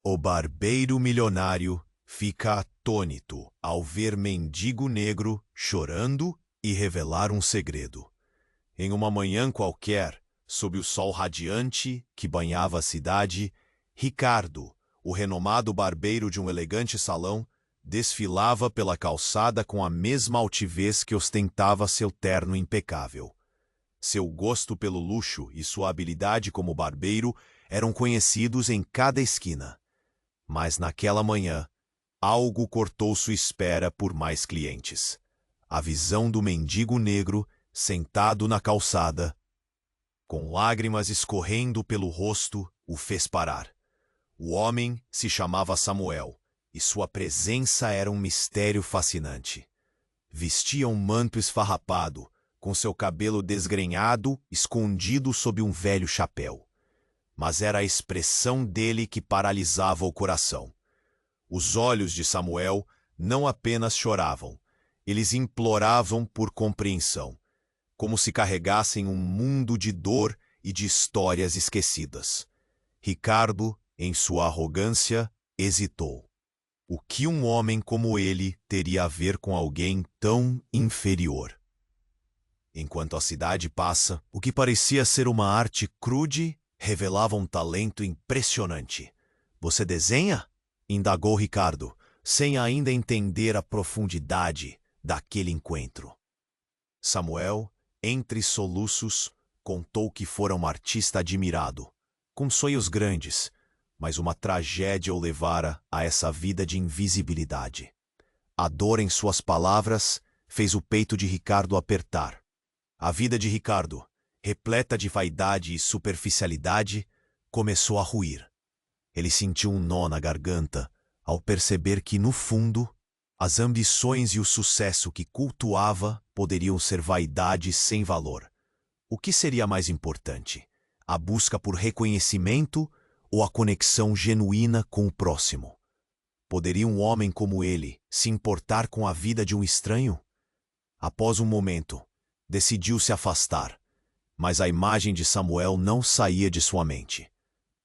O barbeiro milionário fica atônito ao ver mendigo negro chorando e revelar um segredo. Em uma manhã qualquer, sob o sol radiante que banhava a cidade, Ricardo, o renomado barbeiro de um elegante salão, desfilava pela calçada com a mesma altivez que ostentava seu terno impecável. Seu gosto pelo luxo e sua habilidade como barbeiro eram conhecidos em cada esquina. Mas naquela manhã, algo cortou sua espera por mais clientes. A visão do mendigo negro sentado na calçada, com lágrimas escorrendo pelo rosto, o fez parar. O homem se chamava Samuel, e sua presença era um mistério fascinante. Vestia um manto esfarrapado, com seu cabelo desgrenhado escondido sob um velho chapéu. Mas era a expressão dele que paralisava o coração. Os olhos de Samuel não apenas choravam, eles imploravam por compreensão, como se carregassem um mundo de dor e de histórias esquecidas. Ricardo, em sua arrogância, hesitou. O que um homem como ele teria a ver com alguém tão inferior? Enquanto a cidade passa, o que parecia ser uma arte crude revelava um talento impressionante. Você desenha? Indagou Ricardo, sem ainda entender a profundidade daquele encontro. Samuel, entre soluços, contou que fora um artista admirado, com sonhos grandes, mas uma tragédia o levara a essa vida de invisibilidade. A dor em suas palavras fez o peito de Ricardo apertar. A vida de Ricardo, repleta de vaidade e superficialidade, começou a ruir. Ele sentiu um nó na garganta ao perceber que, no fundo, as ambições e o sucesso que cultuava poderiam ser vaidades sem valor. O que seria mais importante? A busca por reconhecimento ou a conexão genuína com o próximo? Poderia um homem como ele se importar com a vida de um estranho? Após um momento, decidiu se afastar, mas a imagem de Samuel não saía de sua mente.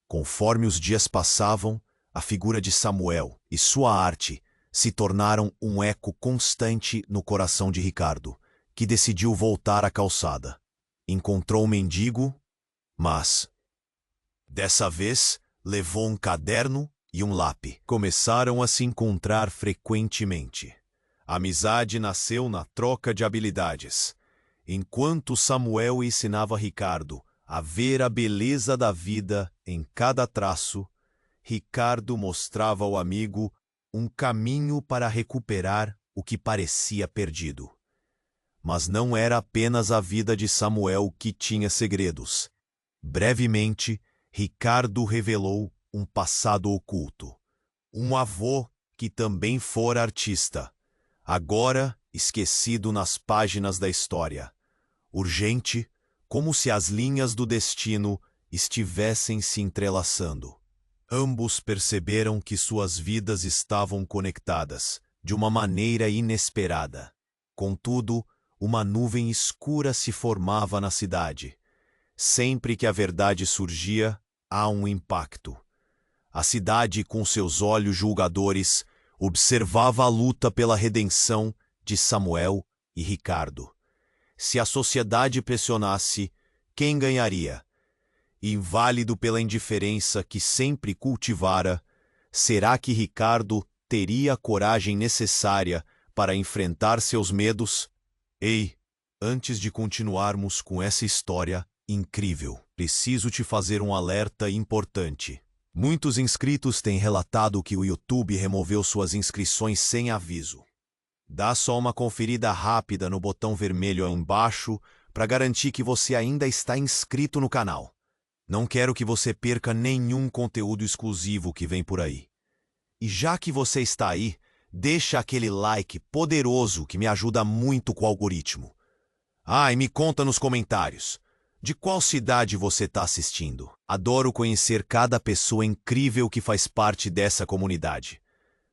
Conforme os dias passavam, a figura de Samuel e sua arte se tornaram um eco constante no coração de Ricardo, que decidiu voltar à calçada. Encontrou o mendigo, mas, dessa vez, levou um caderno e um lápis. Começaram a se encontrar frequentemente. A amizade nasceu na troca de habilidades. Enquanto Samuel ensinava Ricardo a ver a beleza da vida em cada traço, Ricardo mostrava ao amigo um caminho para recuperar o que parecia perdido. Mas não era apenas a vida de Samuel que tinha segredos. Brevemente, Ricardo revelou um passado oculto. Um avô que também fora artista, agora esquecido nas páginas da história. Urgente, como se as linhas do destino estivessem se entrelaçando. Ambos perceberam que suas vidas estavam conectadas, de uma maneira inesperada. Contudo, uma nuvem escura se formava na cidade. Sempre que a verdade surgia, há um impacto. A cidade, com seus olhos julgadores, observava a luta pela redenção de Samuel e Ricardo. Se a sociedade pressionasse, quem ganharia? Inválido pela indiferença que sempre cultivara, será que Ricardo teria a coragem necessária para enfrentar seus medos? Ei, antes de continuarmos com essa história incrível, preciso te fazer um alerta importante. Muitos inscritos têm relatado que o YouTube removeu suas inscrições sem aviso. Dá só uma conferida rápida no botão vermelho aí embaixo para garantir que você ainda está inscrito no canal. Não quero que você perca nenhum conteúdo exclusivo que vem por aí. E já que você está aí, deixa aquele like poderoso que me ajuda muito com o algoritmo. E me conta nos comentários, de qual cidade você está assistindo? Adoro conhecer cada pessoa incrível que faz parte dessa comunidade.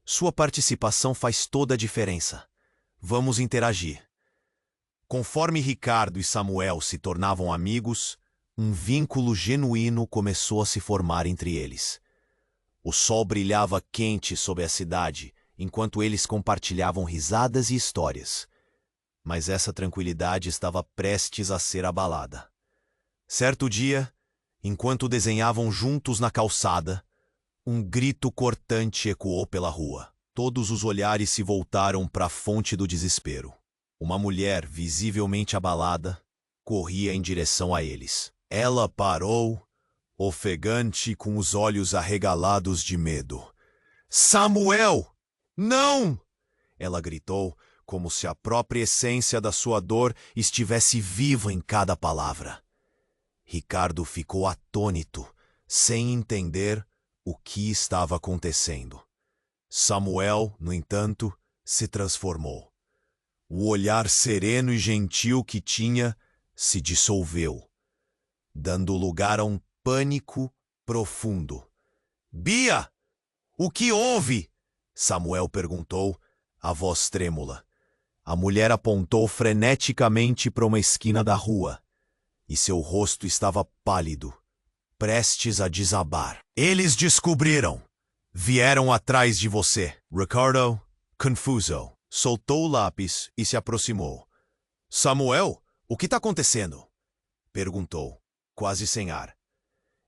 Sua participação faz toda a diferença. Vamos interagir. Conforme Ricardo e Samuel se tornavam amigos, um vínculo genuíno começou a se formar entre eles. O sol brilhava quente sobre a cidade, enquanto eles compartilhavam risadas e histórias. Mas essa tranquilidade estava prestes a ser abalada. Certo dia, enquanto desenhavam juntos na calçada, um grito cortante ecoou pela rua. Todos os olhares se voltaram para a fonte do desespero. Uma mulher, visivelmente abalada, corria em direção a eles. Ela parou, ofegante, com os olhos arregalados de medo. "Samuel! Não!" Ela gritou, como se a própria essência da sua dor estivesse viva em cada palavra. Ricardo ficou atônito, sem entender o que estava acontecendo. Samuel, no entanto, se transformou. O olhar sereno e gentil que tinha se dissolveu, dando lugar a um pânico profundo. "Bia! O que houve?" Samuel perguntou, a voz trêmula. A mulher apontou freneticamente para uma esquina da rua, e seu rosto estava pálido, prestes a desabar. "Eles descobriram! Vieram atrás de você!" Ricardo, confuso, soltou o lápis e se aproximou. "Samuel, o que está acontecendo?" perguntou, quase sem ar.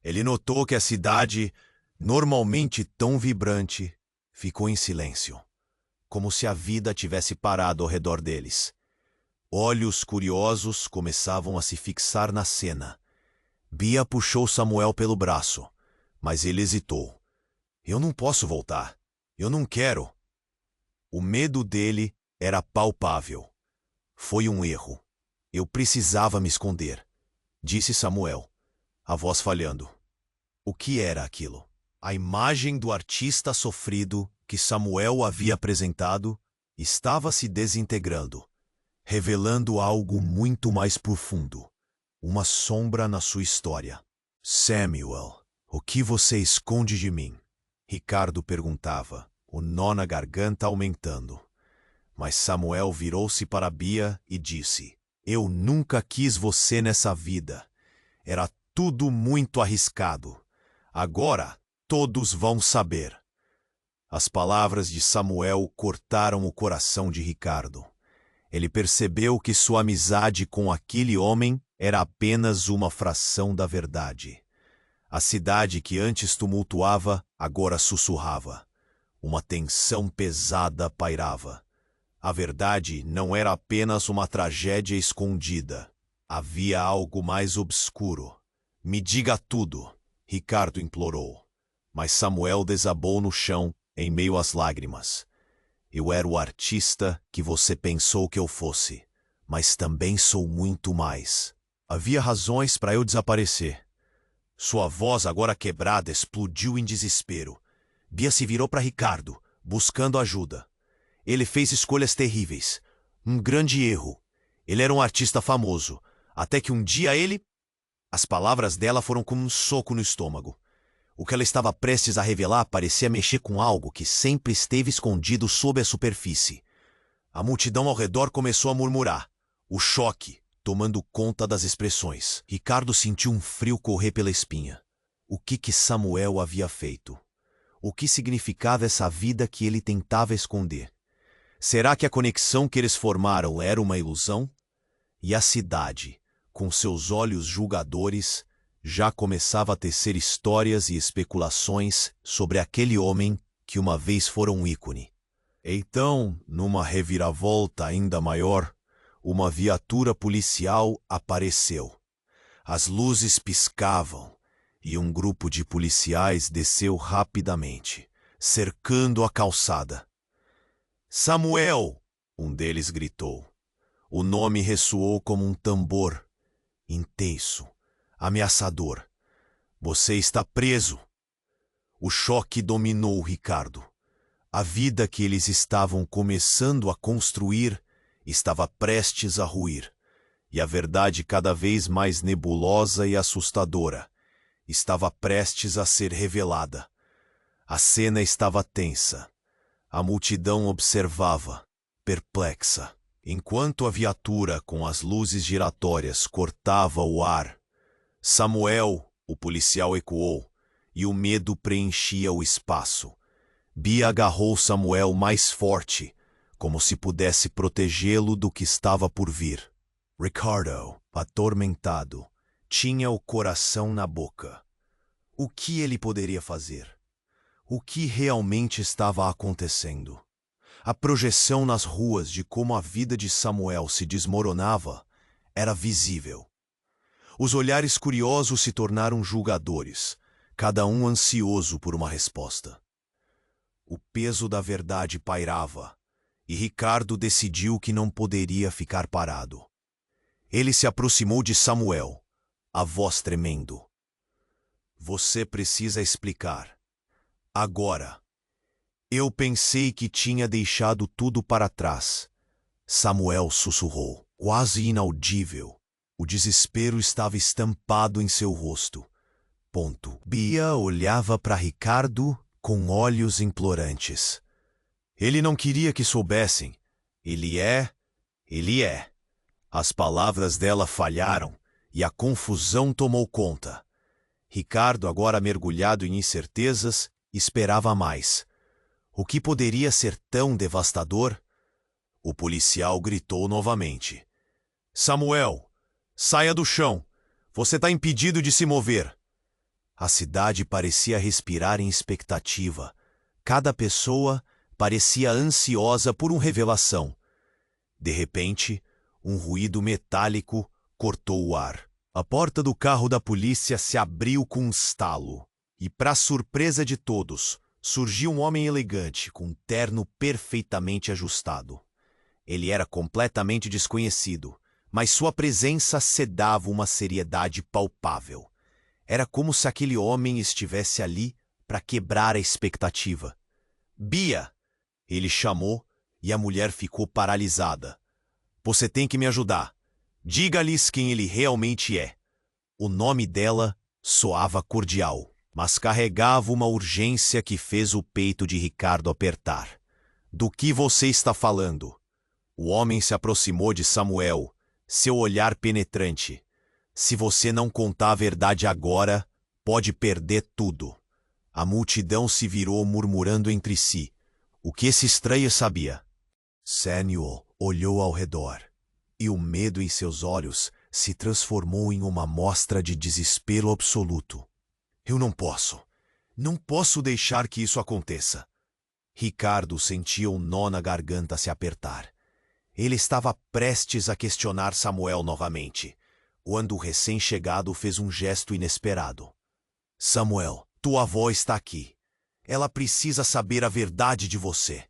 Ele notou que a cidade, normalmente tão vibrante, ficou em silêncio, como se a vida tivesse parado ao redor deles. Olhos curiosos começavam a se fixar na cena. Bia puxou Samuel pelo braço, mas ele hesitou. "Eu não posso voltar. Eu não quero." O medo dele era palpável. "Foi um erro. Eu precisava me esconder", disse Samuel, a voz falhando. O que era aquilo? A imagem do artista sofrido que Samuel havia apresentado estava se desintegrando, revelando algo muito mais profundo, uma sombra na sua história. "Samuel, o que você esconde de mim?" Ricardo perguntava, o nó na garganta aumentando. Mas Samuel virou-se para Bia e disse: "Eu nunca quis você nessa vida. Era tudo muito arriscado. Agora todos vão saber." As palavras de Samuel cortaram o coração de Ricardo. Ele percebeu que sua amizade com aquele homem era apenas uma fração da verdade. A cidade que antes tumultuava, agora sussurrava. Uma tensão pesada pairava. A verdade não era apenas uma tragédia escondida. Havia algo mais obscuro. "Me diga tudo", Ricardo implorou. Mas Samuel desabou no chão, em meio às lágrimas. "Eu era o artista que você pensou que eu fosse, mas também sou muito mais. Havia razões para eu desaparecer." Sua voz, agora quebrada, explodiu em desespero. Bia se virou para Ricardo, buscando ajuda. Ele fez escolhas terríveis. Um grande erro. Ele era um artista famoso, até que um dia ele... As palavras dela foram como um soco no estômago. O que ela estava prestes a revelar parecia mexer com algo que sempre esteve escondido sob a superfície. A multidão ao redor começou a murmurar. O choque tomando conta das expressões. Ricardo sentiu um frio correr pela espinha. O que Samuel havia feito? O que significava essa vida que ele tentava esconder? Será que a conexão que eles formaram era uma ilusão? E a cidade, com seus olhos julgadores, já começava a tecer histórias e especulações sobre aquele homem que uma vez fora um ícone. Então, numa reviravolta ainda maior, uma viatura policial apareceu. As luzes piscavam e um grupo de policiais desceu rapidamente, cercando a calçada. "Samuel!" um deles gritou. O nome ressoou como um tambor, intenso, ameaçador. "Você está preso!" O choque dominou Ricardo. A vida que eles estavam começando a construir estava prestes a ruir, e a verdade cada vez mais nebulosa e assustadora estava prestes a ser revelada. A cena estava tensa. A multidão observava, perplexa, enquanto a viatura com as luzes giratórias cortava o ar. "Samuel!" o policial ecoou, e o medo preenchia o espaço. Bia agarrou Samuel mais forte, como se pudesse protegê-lo do que estava por vir. Ricardo, atormentado, tinha o coração na boca. O que ele poderia fazer? O que realmente estava acontecendo? A projeção nas ruas de como a vida de Samuel se desmoronava era visível. Os olhares curiosos se tornaram julgadores, cada um ansioso por uma resposta. O peso da verdade pairava, e Ricardo decidiu que não poderia ficar parado. Ele se aproximou de Samuel, a voz tremendo. Você precisa explicar. Agora. Eu pensei que tinha deixado tudo para trás. Samuel sussurrou, quase inaudível. O desespero estava estampado em seu rosto. Bia olhava para Ricardo com olhos implorantes. Ele não queria que soubessem. Ele é. As palavras dela falharam e a confusão tomou conta. Ricardo, agora mergulhado em incertezas, esperava mais. O que poderia ser tão devastador? O policial gritou novamente. Samuel, saia do chão. Você está impedido de se mover. A cidade parecia respirar em expectativa. Cada pessoa parecia ansiosa por uma revelação. De repente, um ruído metálico cortou o ar. A porta do carro da polícia se abriu com um estalo. E, para surpresa de todos, surgiu um homem elegante, com um terno perfeitamente ajustado. Ele era completamente desconhecido, mas sua presença sedava uma seriedade palpável. Era como se aquele homem estivesse ali para quebrar a expectativa. Bia! Ele chamou e a mulher ficou paralisada. Você tem que me ajudar. Diga-lhes quem ele realmente é. O nome dela soava cordial, mas carregava uma urgência que fez o peito de Ricardo apertar. Do que você está falando? O homem se aproximou de Samuel, seu olhar penetrante. Se você não contar a verdade agora, pode perder tudo. A multidão se virou murmurando entre si. O que esse estranho sabia? Samuel olhou ao redor, e o medo em seus olhos se transformou em uma mostra de desespero absoluto. Eu não posso deixar que isso aconteça. Ricardo sentia um nó na garganta se apertar. Ele estava prestes a questionar Samuel novamente, quando o recém-chegado fez um gesto inesperado. Samuel, tua avó está aqui. Ela precisa saber a verdade de você.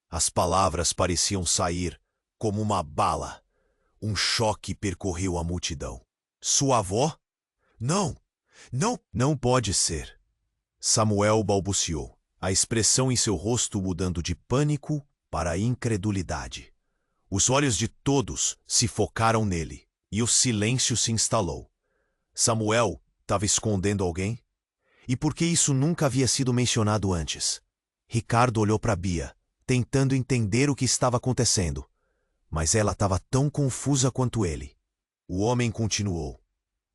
As palavras pareciam sair como uma bala. Um choque percorreu a multidão. Sua avó? Não pode ser. Samuel balbuciou, a expressão em seu rosto mudando de pânico para incredulidade. Os olhos de todos se focaram nele, e o silêncio se instalou. Samuel estava escondendo alguém? E por que isso nunca havia sido mencionado antes? Ricardo olhou para Bia, tentando entender o que estava acontecendo. Mas ela estava tão confusa quanto ele. O homem continuou.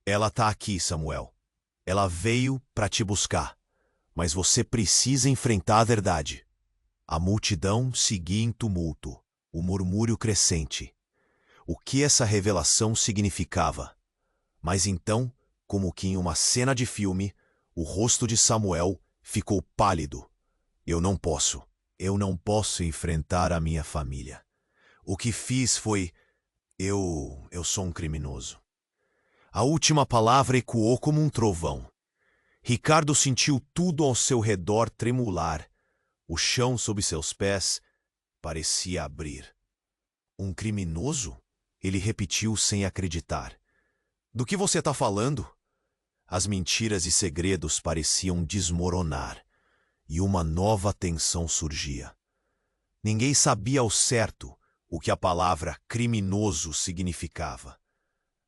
Ela está aqui, Samuel. Ela veio para te buscar. Mas você precisa enfrentar a verdade. A multidão seguia em tumulto, o murmúrio crescente. O que essa revelação significava? Mas então, como que em uma cena de filme, o rosto de Samuel ficou pálido. Eu não posso enfrentar a minha família. O que fiz foi... Eu sou um criminoso. A última palavra ecoou como um trovão. Ricardo sentiu tudo ao seu redor tremular. O chão sob seus pés parecia abrir. Um criminoso? Ele repetiu sem acreditar. Do que você está falando? As mentiras e segredos pareciam desmoronar, e uma nova tensão surgia. Ninguém sabia ao certo o que a palavra criminoso significava.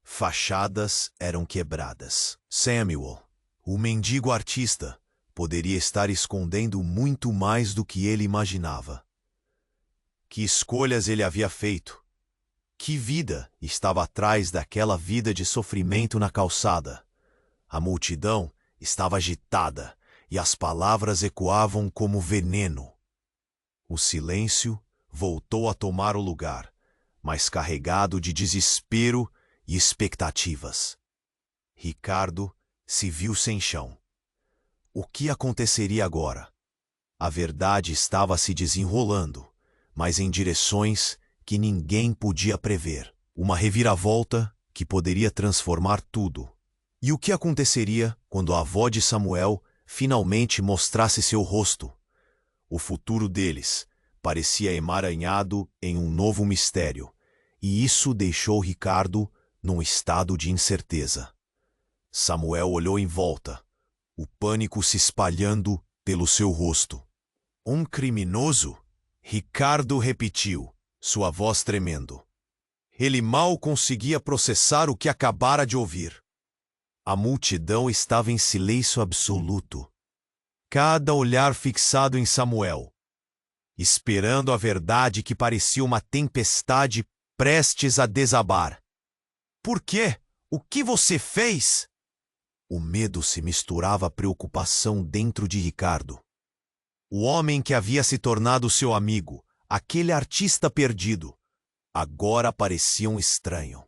Fachadas eram quebradas. Samuel, o mendigo artista, poderia estar escondendo muito mais do que ele imaginava. Que escolhas ele havia feito? Que vida estava atrás daquela vida de sofrimento na calçada? A multidão estava agitada, e as palavras ecoavam como veneno. O silêncio voltou a tomar o lugar, mas carregado de desespero e expectativas. Ricardo se viu sem chão. O que aconteceria agora? A verdade estava se desenrolando, mas em direções que ninguém podia prever. Uma reviravolta que poderia transformar tudo. E o que aconteceria quando a avó de Samuel finalmente mostrasse seu rosto? O futuro deles parecia emaranhado em um novo mistério, e isso deixou Ricardo num estado de incerteza. Samuel olhou em volta, o pânico se espalhando pelo seu rosto. Um criminoso? Ricardo repetiu, sua voz tremendo. Ele mal conseguia processar o que acabara de ouvir. A multidão estava em silêncio absoluto. Cada olhar fixado em Samuel, esperando a verdade que parecia uma tempestade prestes a desabar. Por quê? O que você fez? O medo se misturava à preocupação dentro de Ricardo. O homem que havia se tornado seu amigo, aquele artista perdido, agora parecia um estranho.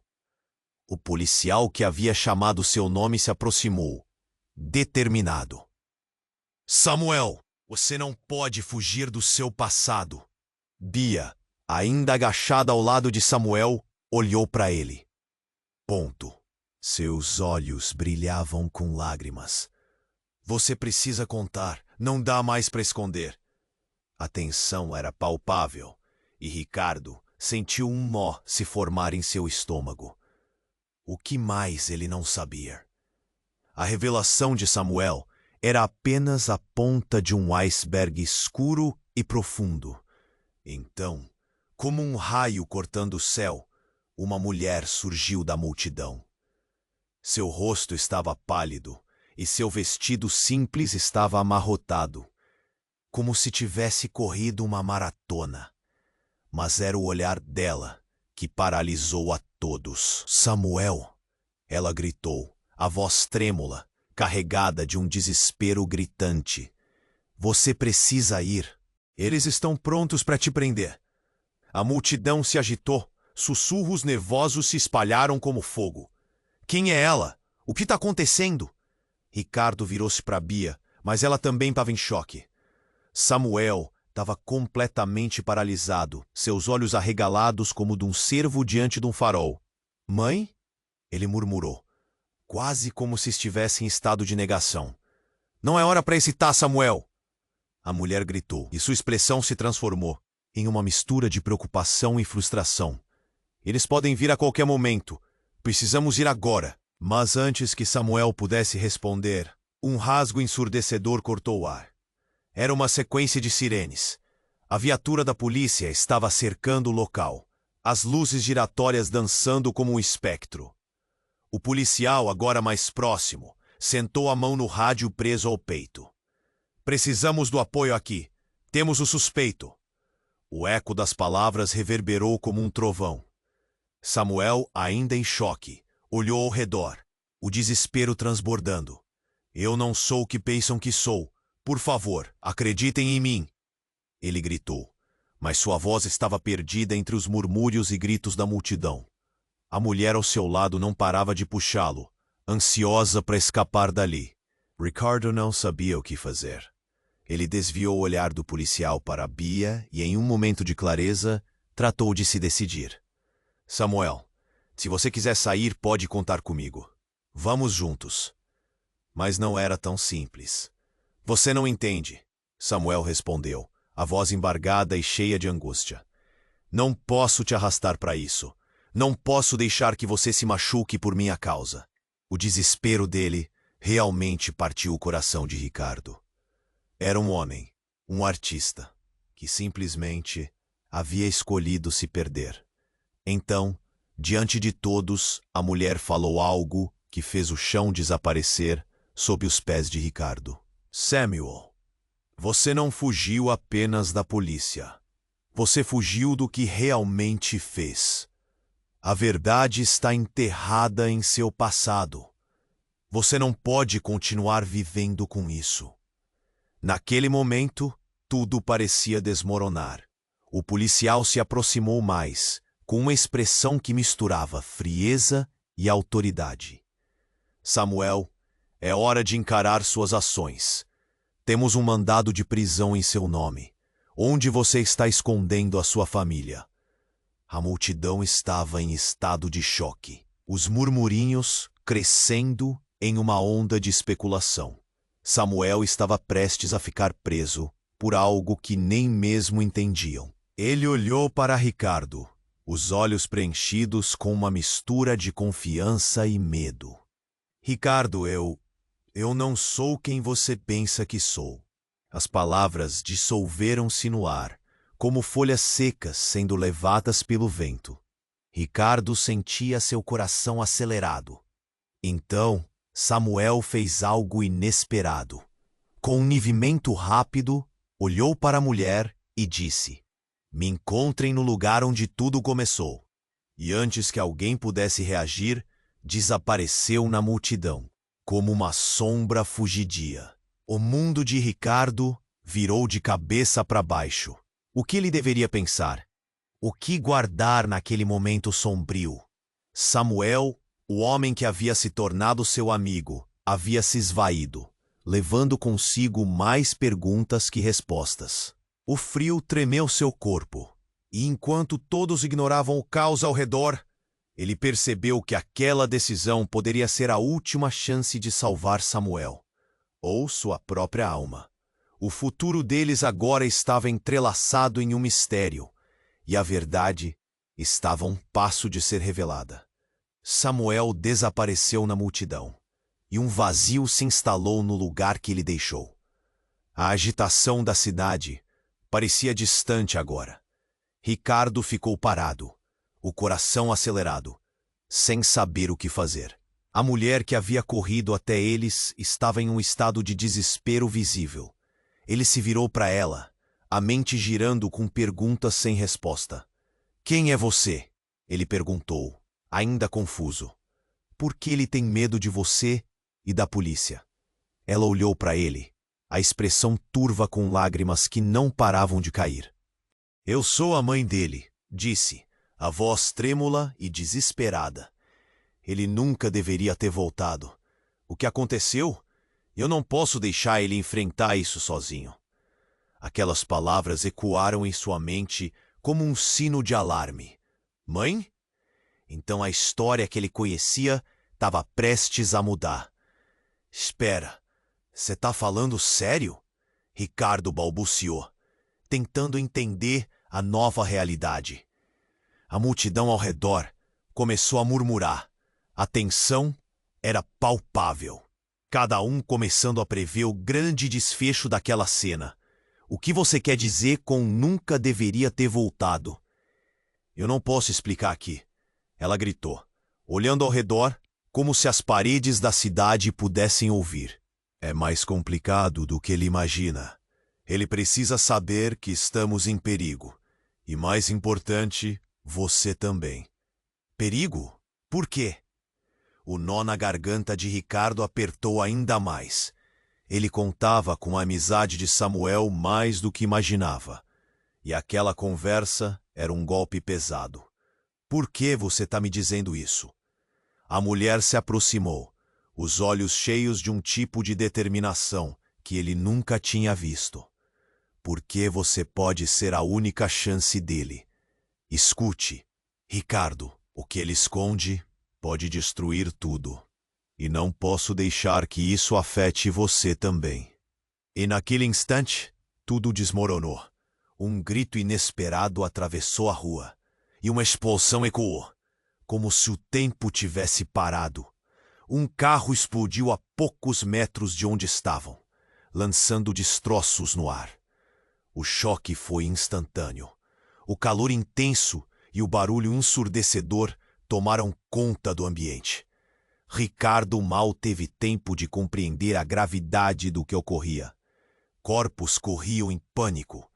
O policial que havia chamado seu nome se aproximou, determinado. Samuel, você não pode fugir do seu passado. Bia, ainda agachada ao lado de Samuel, olhou para ele. Ponto. Seus olhos brilhavam com lágrimas. Você precisa contar, não dá mais para esconder. A tensão era palpável, e Ricardo sentiu um nó se formar em seu estômago. O que mais ele não sabia? A revelação de Samuel era apenas a ponta de um iceberg escuro e profundo. Então, como um raio cortando o céu, uma mulher surgiu da multidão. Seu rosto estava pálido e seu vestido simples estava amarrotado, como se tivesse corrido uma maratona. Mas era o olhar dela que paralisou a todos. Samuel! Ela gritou, a voz trêmula, carregada de um desespero gritante. Você precisa ir. Eles estão prontos para te prender. A multidão se agitou, sussurros nervosos se espalharam como fogo. Quem é ela? O que está acontecendo? Ricardo virou-se para Bia, mas ela também estava em choque. Samuel estava completamente paralisado, seus olhos arregalados como de um cervo diante de um farol. Mãe? Ele murmurou, quase como se estivesse em estado de negação. Não é hora para hesitar, Samuel! A mulher gritou, e sua expressão se transformou em uma mistura de preocupação e frustração. Eles podem vir a qualquer momento. Precisamos ir agora. Mas antes que Samuel pudesse responder, um rasgo ensurdecedor cortou o ar. Era uma sequência de sirenes. A viatura da polícia estava cercando o local, as luzes giratórias dançando como um espectro. O policial, agora mais próximo, sentou a mão no rádio preso ao peito. Precisamos do apoio aqui. Temos o suspeito. O eco das palavras reverberou como um trovão. Samuel, ainda em choque, olhou ao redor, o desespero transbordando. Eu não sou o que pensam que sou. Por favor, acreditem em mim. Ele gritou, mas sua voz estava perdida entre os murmúrios e gritos da multidão. A mulher ao seu lado não parava de puxá-lo, ansiosa para escapar dali. Ricardo não sabia o que fazer. Ele desviou o olhar do policial para Bia e, em um momento de clareza, tratou de se decidir. Samuel, se você quiser sair, pode contar comigo. Vamos juntos. Mas não era tão simples. Você não entende, Samuel respondeu, a voz embargada e cheia de angústia. Não posso te arrastar para isso. Não posso deixar que você se machuque por minha causa. O desespero dele realmente partiu o coração de Ricardo. Era um homem, um artista, que simplesmente havia escolhido se perder. Então, diante de todos, a mulher falou algo que fez o chão desaparecer sob os pés de Ricardo. Samuel, você não fugiu apenas da polícia. Você fugiu do que realmente fez. A verdade está enterrada em seu passado. Você não pode continuar vivendo com isso. Naquele momento, tudo parecia desmoronar. O policial se aproximou mais, com uma expressão que misturava frieza e autoridade. Samuel, é hora de encarar suas ações. Temos um mandado de prisão em seu nome. Onde você está escondendo a sua família? A multidão estava em estado de choque. Os murmurinhos crescendo em uma onda de especulação. Samuel estava prestes a ficar preso por algo que nem mesmo entendiam. Ele olhou para Ricardo, os olhos preenchidos com uma mistura de confiança e medo. Ricardo, eu não sou quem você pensa que sou. As palavras dissolveram-se no ar, como folhas secas sendo levadas pelo vento. Ricardo sentia seu coração acelerado. Então, Samuel fez algo inesperado. Com um movimento rápido, olhou para a mulher e disse: "Me encontrem no lugar onde tudo começou." E antes que alguém pudesse reagir, desapareceu na multidão, como uma sombra fugidia. O mundo de Ricardo virou de cabeça para baixo. O que ele deveria pensar? O que guardar naquele momento sombrio? Samuel, o homem que havia se tornado seu amigo, havia se esvaído, levando consigo mais perguntas que respostas. O frio tremeu seu corpo, e enquanto todos ignoravam o caos ao redor, ele percebeu que aquela decisão poderia ser a última chance de salvar Samuel, ou sua própria alma. O futuro deles agora estava entrelaçado em um mistério, e a verdade estava a um passo de ser revelada. Samuel desapareceu na multidão, e um vazio se instalou no lugar que ele deixou. A agitação da cidade parecia distante agora. Ricardo ficou parado, o coração acelerado, sem saber o que fazer. A mulher que havia corrido até eles estava em um estado de desespero visível. Ele se virou para ela, a mente girando com perguntas sem resposta. "Quem é você?" ele perguntou, ainda confuso. "Por que ele tem medo de você e da polícia?" Ela olhou para ele, a expressão turva com lágrimas que não paravam de cair. "Eu sou a mãe dele", disse, a voz trêmula e desesperada. "Ele nunca deveria ter voltado. O que aconteceu? Eu não posso deixar ele enfrentar isso sozinho." Aquelas palavras ecoaram em sua mente como um sino de alarme. Mãe? Então a história que ele conhecia estava prestes a mudar. "Espera, você está falando sério?" Ricardo balbuciou, tentando entender a nova realidade. A multidão ao redor começou a murmurar. A tensão era palpável. Cada um começando a prever o grande desfecho daquela cena. "O que você quer dizer com nunca deveria ter voltado?" "Eu não posso explicar aqui", ela gritou, olhando ao redor como se as paredes da cidade pudessem ouvir. "É mais complicado do que ele imagina. Ele precisa saber que estamos em perigo. E mais importante, você também." "Perigo? Por quê?" O nó na garganta de Ricardo apertou ainda mais. Ele contava com a amizade de Samuel mais do que imaginava. E aquela conversa era um golpe pesado. "Por que você está me dizendo isso?" A mulher se aproximou, os olhos cheios de um tipo de determinação que ele nunca tinha visto. "Porque você pode ser a única chance dele. Escute, Ricardo, o que ele esconde pode destruir tudo. E não posso deixar que isso afete você também." E naquele instante, tudo desmoronou. Um grito inesperado atravessou a rua, e uma explosão ecoou, como se o tempo tivesse parado. Um carro explodiu a poucos metros de onde estavam, lançando destroços no ar. O choque foi instantâneo. O calor intenso e o barulho ensurdecedor tomaram conta do ambiente. Ricardo mal teve tempo de compreender a gravidade do que ocorria. Corpos corriam em pânico.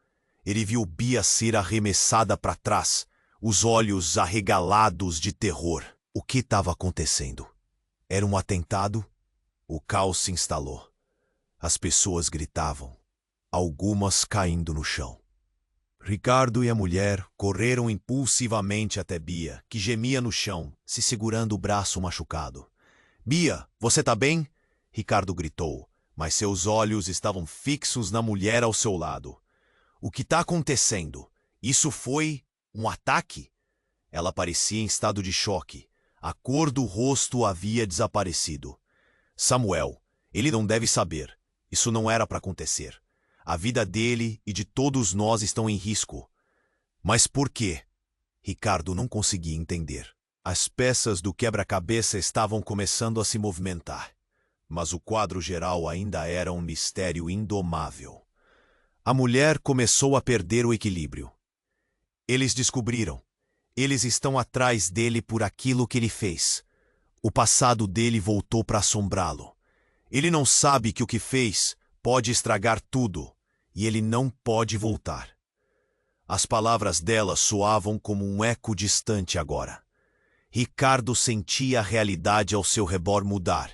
Ele viu Bia ser arremessada para trás, os olhos arregalados de terror. O que estava acontecendo? Era um atentado? O caos se instalou. As pessoas gritavam, algumas caindo no chão. Ricardo e a mulher correram impulsivamente até Bia, que gemia no chão, se segurando o braço machucado. "Bia, você tá bem?" Ricardo gritou, mas seus olhos estavam fixos na mulher ao seu lado. "O que tá acontecendo? Isso foi um ataque?" Ela parecia em estado de choque. A cor do rosto havia desaparecido. "Samuel, ele não deve saber. Isso não era para acontecer. A vida dele e de todos nós estão em risco." "Mas por quê?" Ricardo não conseguia entender. As peças do quebra-cabeça estavam começando a se movimentar, mas o quadro geral ainda era um mistério indomável. A mulher começou a perder o equilíbrio. "Eles descobriram. Eles estão atrás dele por aquilo que ele fez. O passado dele voltou para assombrá-lo. Ele não sabe que o que fez pode estragar tudo, e ele não pode voltar." As palavras dela soavam como um eco distante agora. Ricardo sentia a realidade ao seu redor mudar,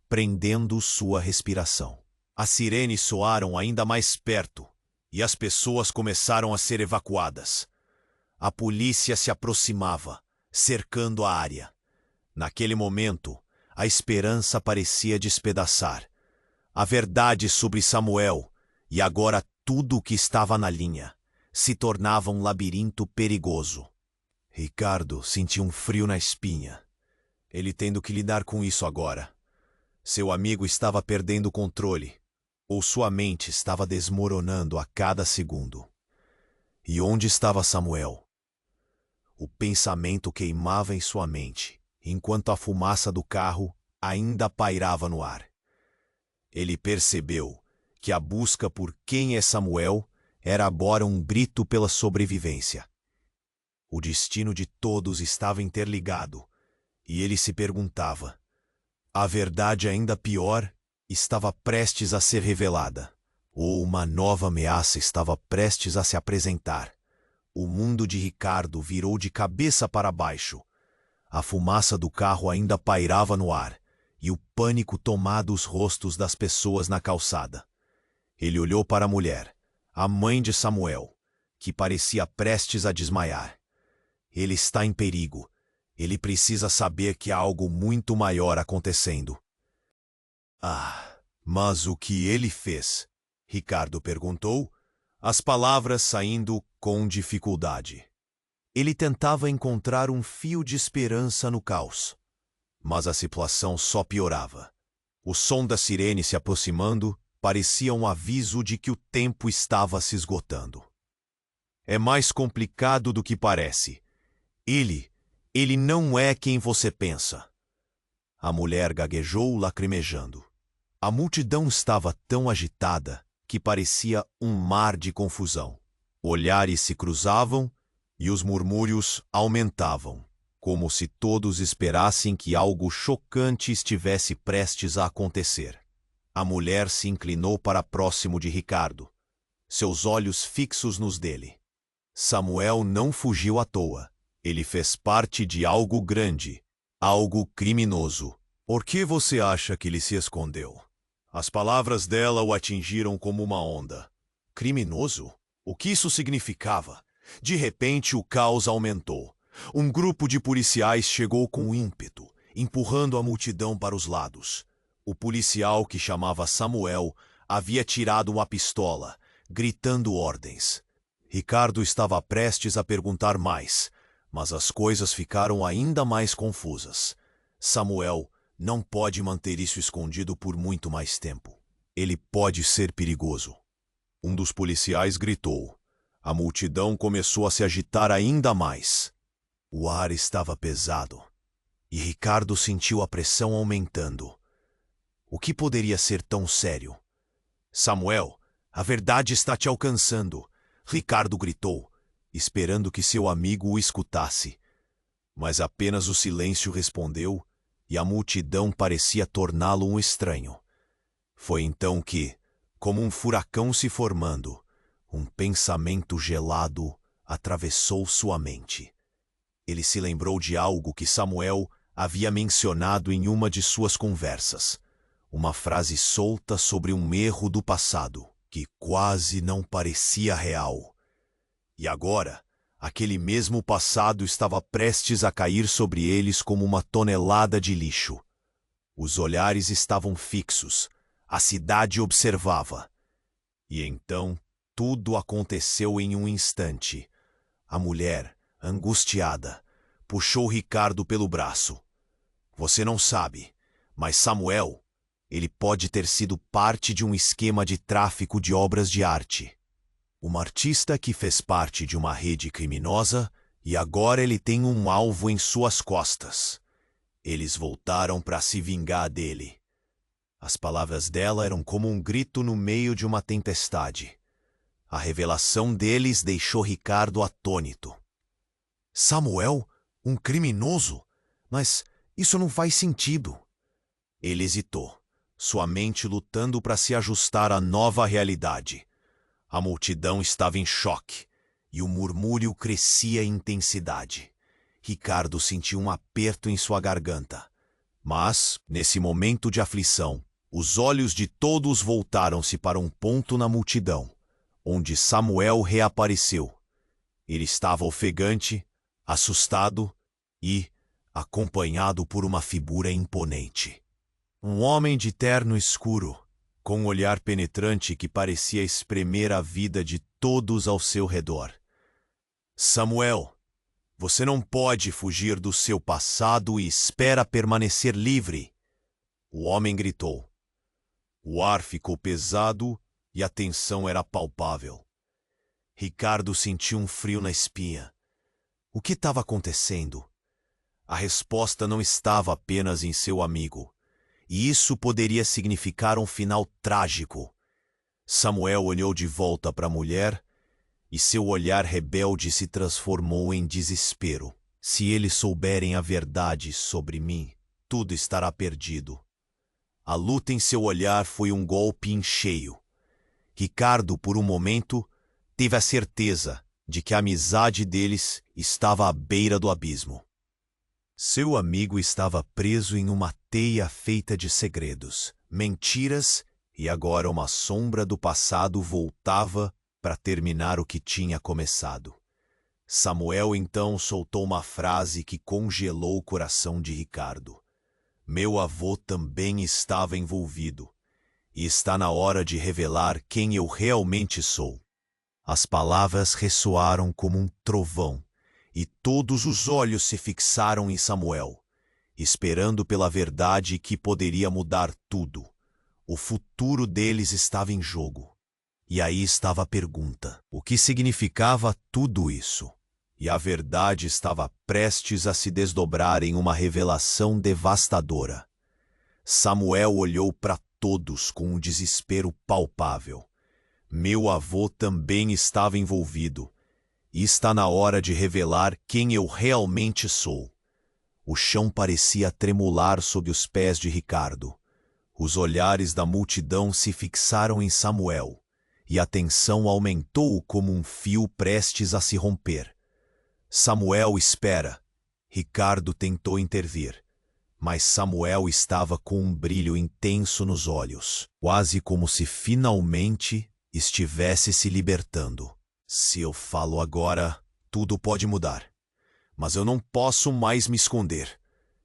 prendendo sua respiração. As sirenes soaram ainda mais perto, e as pessoas começaram a ser evacuadas. A polícia se aproximava, cercando a área. Naquele momento, a esperança parecia despedaçar. A verdade sobre Samuel, e agora tudo o que estava na linha, se tornava um labirinto perigoso. Ricardo sentiu um frio na espinha. Ele tendo que lidar com isso agora. Seu amigo estava perdendo o controle, ou sua mente estava desmoronando a cada segundo. E onde estava Samuel? O pensamento queimava em sua mente, enquanto a fumaça do carro ainda pairava no ar. Ele percebeu que a busca por quem é Samuel era agora um grito pela sobrevivência. O destino de todos estava interligado, e ele se perguntava: a verdade ainda pior estava prestes a ser revelada, ou uma nova ameaça estava prestes a se apresentar. O mundo de Ricardo virou de cabeça para baixo. A fumaça do carro ainda pairava no ar, e o pânico tomava os rostos das pessoas na calçada. Ele olhou para a mulher, a mãe de Samuel, que parecia prestes a desmaiar. Ele está em perigo. Ele precisa saber que há algo muito maior acontecendo. "Ah, mas o que ele fez?" Ricardo perguntou, as palavras saindo com dificuldade. Ele tentava encontrar um fio de esperança no caos, mas a situação só piorava. O som da sirene se aproximando parecia um aviso de que o tempo estava se esgotando. "É mais complicado do que parece. Ele não é quem você pensa." A mulher gaguejou, lacrimejando. A multidão estava tão agitada que parecia um mar de confusão. Olhares se cruzavam e os murmúrios aumentavam, como se todos esperassem que algo chocante estivesse prestes a acontecer. A mulher se inclinou para próximo de Ricardo, seus olhos fixos nos dele. Samuel não fugiu à toa. Ele fez parte de algo grande, algo criminoso. "Por que você acha que ele se escondeu?" As palavras dela o atingiram como uma onda. Criminoso? O que isso significava? De repente, o caos aumentou. Um grupo de policiais chegou com ímpeto, empurrando a multidão para os lados. O policial, que chamava Samuel, havia tirado uma pistola, gritando ordens. Ricardo estava prestes a perguntar mais, mas as coisas ficaram ainda mais confusas. Samuel não pode manter isso escondido por muito mais tempo. Ele pode ser perigoso. Um dos policiais gritou. A multidão começou a se agitar ainda mais. O ar estava pesado, e Ricardo sentiu a pressão aumentando. O que poderia ser tão sério? "Samuel, a verdade está te alcançando!" Ricardo gritou, esperando que seu amigo o escutasse. Mas apenas o silêncio respondeu, e a multidão parecia torná-lo um estranho. Foi então que, como um furacão se formando, um pensamento gelado atravessou sua mente. Ele se lembrou de algo que Samuel havia mencionado em uma de suas conversas, uma frase solta sobre um erro do passado. que quase não parecia real. E agora, aquele mesmo passado estava prestes a cair sobre eles como uma tonelada de lixo. Os olhares estavam fixos, a cidade observava. E então, tudo aconteceu em um instante. A mulher, angustiada, puxou Ricardo pelo braço. Você não sabe, mas Samuel, ele pode ter sido parte de um esquema de tráfico de obras de arte. Um artista que fez parte de uma rede criminosa e agora ele tem um alvo em suas costas. Eles voltaram para se vingar dele. As palavras dela eram como um grito no meio de uma tempestade. A revelação deles deixou Ricardo atônito. Samuel? Um criminoso? Mas isso não faz sentido. Ele hesitou, sua mente lutando para se ajustar à nova realidade. A multidão estava em choque, e o murmúrio crescia em intensidade. Ricardo sentiu um aperto em sua garganta. Mas, nesse momento de aflição, os olhos de todos voltaram-se para um ponto na multidão, onde Samuel reapareceu. Ele estava ofegante, assustado e acompanhado por uma figura imponente. Um homem de terno escuro, com um olhar penetrante que parecia espremer a vida de todos ao seu redor. Samuel, você não pode fugir do seu passado e espera permanecer livre. O homem gritou. O ar ficou pesado e a tensão era palpável. Ricardo sentiu um frio na espinha. O que estava acontecendo? A resposta não estava apenas em seu amigo. E isso poderia significar um final trágico. Samuel olhou de volta para a mulher e seu olhar rebelde se transformou em desespero. Se eles souberem a verdade sobre mim, tudo estará perdido. A luta em seu olhar foi um golpe em cheio. Ricardo, por um momento, teve a certeza de que a amizade deles estava à beira do abismo. Seu amigo estava preso em uma teia feita de segredos, mentiras, e agora uma sombra do passado voltava para terminar o que tinha começado. Samuel então soltou uma frase que congelou o coração de Ricardo. Meu avô também estava envolvido, e está na hora de revelar quem eu realmente sou. As palavras ressoaram como um trovão, e todos os olhos se fixaram em Samuel, esperando pela verdade que poderia mudar tudo. O futuro deles estava em jogo. E aí estava a pergunta: o que significava tudo isso? E a verdade estava prestes a se desdobrar em uma revelação devastadora. Samuel olhou para todos com um desespero palpável. Meu avô também estava envolvido. E está na hora de revelar quem eu realmente sou. O chão parecia tremular sob os pés de Ricardo. Os olhares da multidão se fixaram em Samuel, e a tensão aumentou como um fio prestes a se romper. Samuel, espera. Ricardo tentou intervir, mas Samuel estava com um brilho intenso nos olhos, quase como se finalmente estivesse se libertando. Se eu falo agora, tudo pode mudar. Mas eu não posso mais me esconder.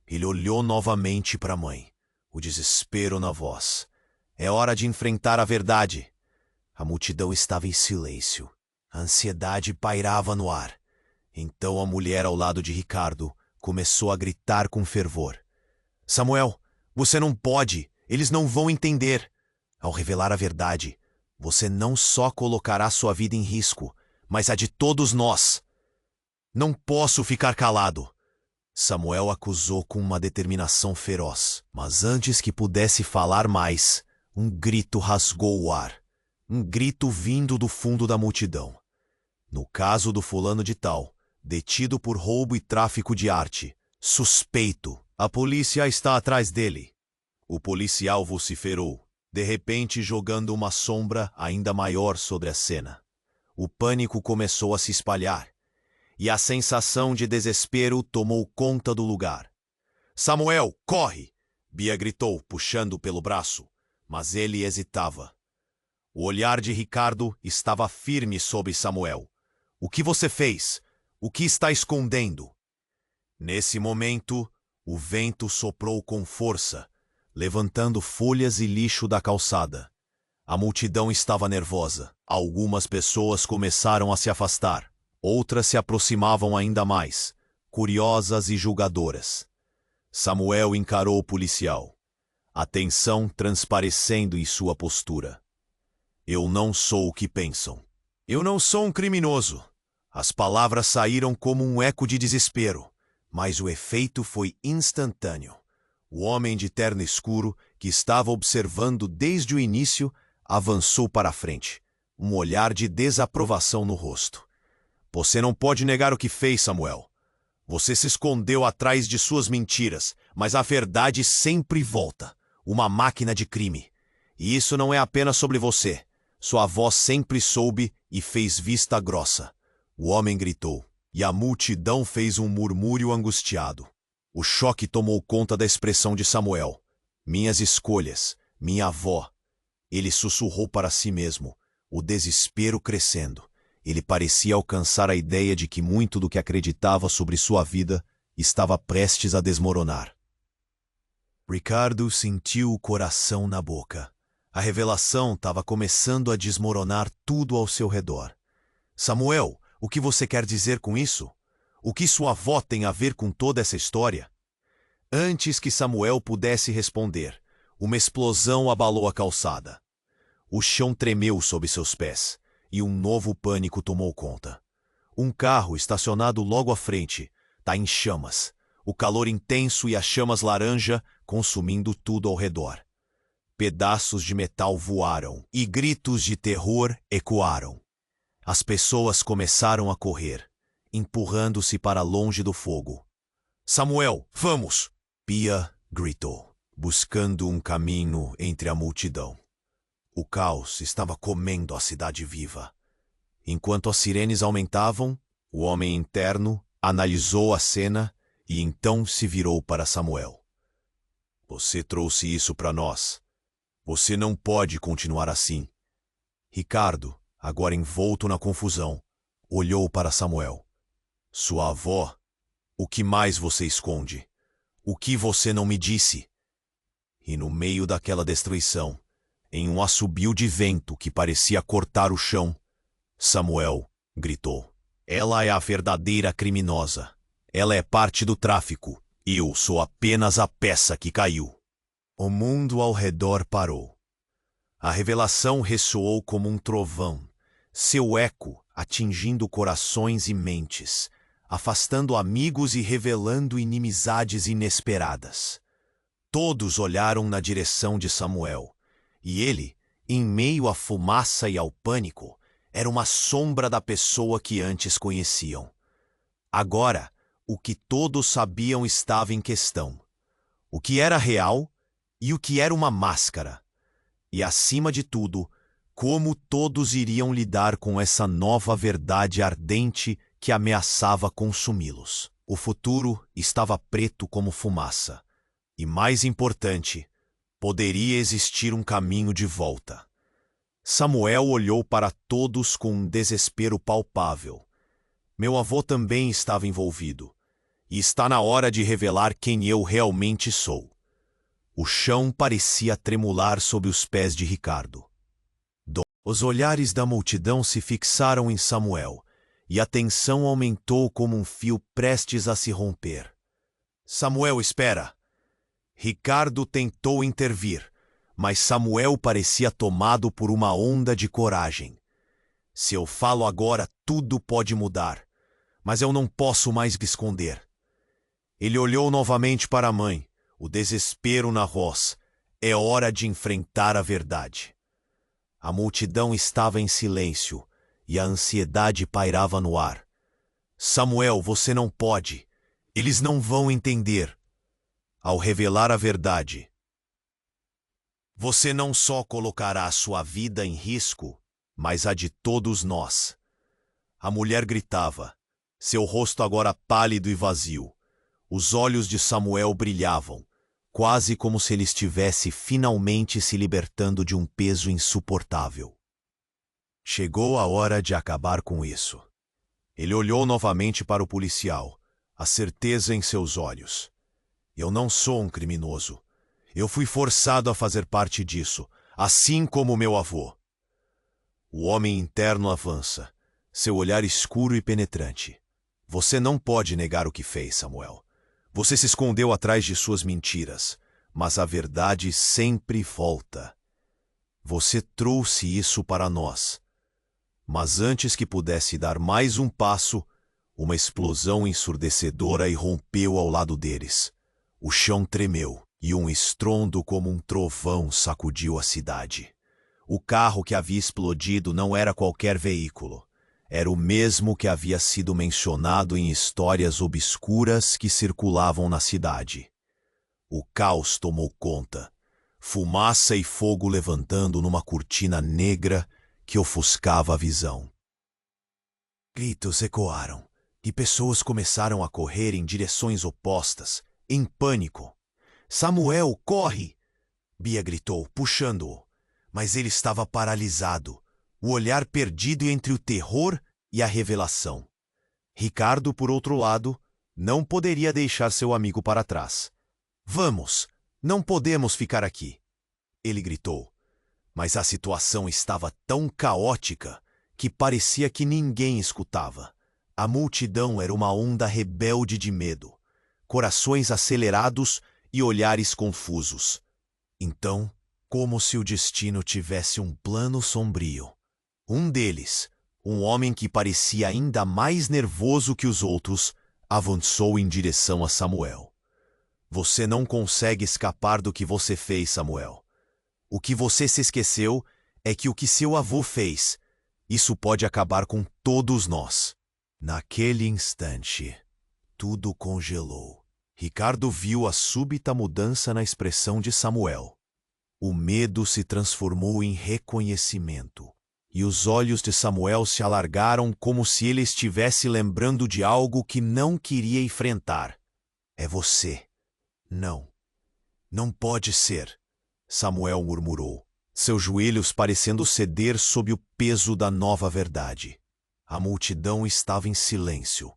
Ele olhou novamente para a mãe, o desespero na voz. É hora de enfrentar a verdade. A multidão estava em silêncio. A ansiedade pairava no ar. Então a mulher ao lado de Ricardo começou a gritar com fervor. Samuel, você não pode. Eles não vão entender. Ao revelar a verdade, você não só colocará sua vida em risco, mas a de todos nós. Não posso ficar calado. Samuel acusou com uma determinação feroz. Mas antes que pudesse falar mais, um grito rasgou o ar. Um grito vindo do fundo da multidão. No caso do fulano de tal, detido por roubo e tráfico de arte, suspeito. A polícia está atrás dele. O policial vociferou, de repente jogando uma sombra ainda maior sobre a cena. O pânico começou a se espalhar, e a sensação de desespero tomou conta do lugar. Samuel, corre! Bia gritou, puxando pelo braço, mas ele hesitava. O olhar de Ricardo estava firme sobre Samuel. O que você fez? O que está escondendo? Nesse momento, o vento soprou com força, levantando folhas e lixo da calçada. A multidão estava nervosa. Algumas pessoas começaram a se afastar. Outras se aproximavam ainda mais, curiosas e julgadoras. Samuel encarou o policial, a tensão transparecendo em sua postura. Eu não sou o que pensam. Eu não sou um criminoso. As palavras saíram como um eco de desespero, mas o efeito foi instantâneo. O homem de terno escuro, que estava observando desde o início, avançou para a frente, um olhar de desaprovação no rosto. Você não pode negar o que fez, Samuel. Você se escondeu atrás de suas mentiras, mas a verdade sempre volta. Uma máquina de crime. E isso não é apenas sobre você. Sua avó sempre soube e fez vista grossa. O homem gritou, e a multidão fez um murmúrio angustiado. O choque tomou conta da expressão de Samuel. Minhas escolhas, minha avó. Ele sussurrou para si mesmo, o desespero crescendo. Ele parecia alcançar a ideia de que muito do que acreditava sobre sua vida estava prestes a desmoronar. Ricardo sentiu o coração na boca. A revelação estava começando a desmoronar tudo ao seu redor. Samuel, o que você quer dizer com isso? O que sua avó tem a ver com toda essa história? Antes que Samuel pudesse responder, uma explosão abalou a calçada. O chão tremeu sob seus pés, e um novo pânico tomou conta. Um carro estacionado logo à frente está em chamas, o calor intenso e as chamas laranja consumindo tudo ao redor. Pedaços de metal voaram e gritos de terror ecoaram. As pessoas começaram a correr, empurrando-se para longe do fogo. Samuel, vamos! Pia gritou, buscando um caminho entre a multidão. O caos estava comendo a cidade viva. Enquanto as sirenes aumentavam, o homem interno analisou a cena e então se virou para Samuel. Você trouxe isso para nós. Você não pode continuar assim. Ricardo, agora envolto na confusão, olhou para Samuel. Sua avó? O que mais você esconde? O que você não me disse? E no meio daquela destruição, em um assobio de vento que parecia cortar o chão, Samuel gritou. Ela é a verdadeira criminosa. Ela é parte do tráfico. Eu sou apenas a peça que caiu. O mundo ao redor parou. A revelação ressoou como um trovão, seu eco atingindo corações e mentes, afastando amigos e revelando inimizades inesperadas. Todos olharam na direção de Samuel, e ele, em meio à fumaça e ao pânico, era uma sombra da pessoa que antes conheciam. Agora, o que todos sabiam estava em questão. O que era real e o que era uma máscara. E, acima de tudo, como todos iriam lidar com essa nova verdade ardente que ameaçava consumi-los. O futuro estava preto como fumaça. E, mais importante, poderia existir um caminho de volta. Samuel olhou para todos com um desespero palpável. Meu avô também estava envolvido. E está na hora de revelar quem eu realmente sou. O chão parecia tremular sob os pés de Ricardo. Os olhares da multidão se fixaram em Samuel, e a tensão aumentou como um fio prestes a se romper. Samuel, espera! Ricardo tentou intervir, mas Samuel parecia tomado por uma onda de coragem. Se eu falo agora, tudo pode mudar, mas eu não posso mais me esconder. Ele olhou novamente para a mãe, o desespero na voz. É hora de enfrentar a verdade. A multidão estava em silêncio e a ansiedade pairava no ar. Samuel, você não pode. Eles não vão entender. Ao revelar a verdade, você não só colocará a sua vida em risco, mas a de todos nós. A mulher gritava, seu rosto agora pálido e vazio. Os olhos de Samuel brilhavam, quase como se ele estivesse finalmente se libertando de um peso insuportável. Chegou a hora de acabar com isso. Ele olhou novamente para o policial, a certeza em seus olhos. Eu não sou um criminoso. Eu fui forçado a fazer parte disso, assim como meu avô. O homem interno avança, seu olhar escuro e penetrante. Você não pode negar o que fez, Samuel. Você se escondeu atrás de suas mentiras, mas a verdade sempre volta. Você trouxe isso para nós. Mas antes que pudesse dar mais um passo, uma explosão ensurdecedora irrompeu ao lado deles. O chão tremeu e um estrondo como um trovão sacudiu a cidade. O carro que havia explodido não era qualquer veículo. Era o mesmo que havia sido mencionado em histórias obscuras que circulavam na cidade. O caos tomou conta, fumaça e fogo levantando numa cortina negra que ofuscava a visão. Gritos ecoaram, e pessoas começaram a correr em direções opostas, em pânico. Samuel, corre! Bia gritou, puxando-o. Mas ele estava paralisado, o olhar perdido entre o terror e a revelação. Ricardo, por outro lado, não poderia deixar seu amigo para trás. Vamos, não podemos ficar aqui, ele gritou. Mas a situação estava tão caótica que parecia que ninguém escutava. A multidão era uma onda rebelde de medo, corações acelerados e olhares confusos. Então, como se o destino tivesse um plano sombrio. Um deles, um homem que parecia ainda mais nervoso que os outros, avançou em direção a Samuel. Você não consegue escapar do que você fez, Samuel. O que você se esqueceu é que o que seu avô fez, isso pode acabar com todos nós. Naquele instante, tudo congelou. Ricardo viu a súbita mudança na expressão de Samuel. O medo se transformou em reconhecimento, e os olhos de Samuel se alargaram como se ele estivesse lembrando de algo que não queria enfrentar. É você. Não. Não pode ser, Samuel murmurou, seus joelhos parecendo ceder sob o peso da nova verdade. A multidão estava em silêncio.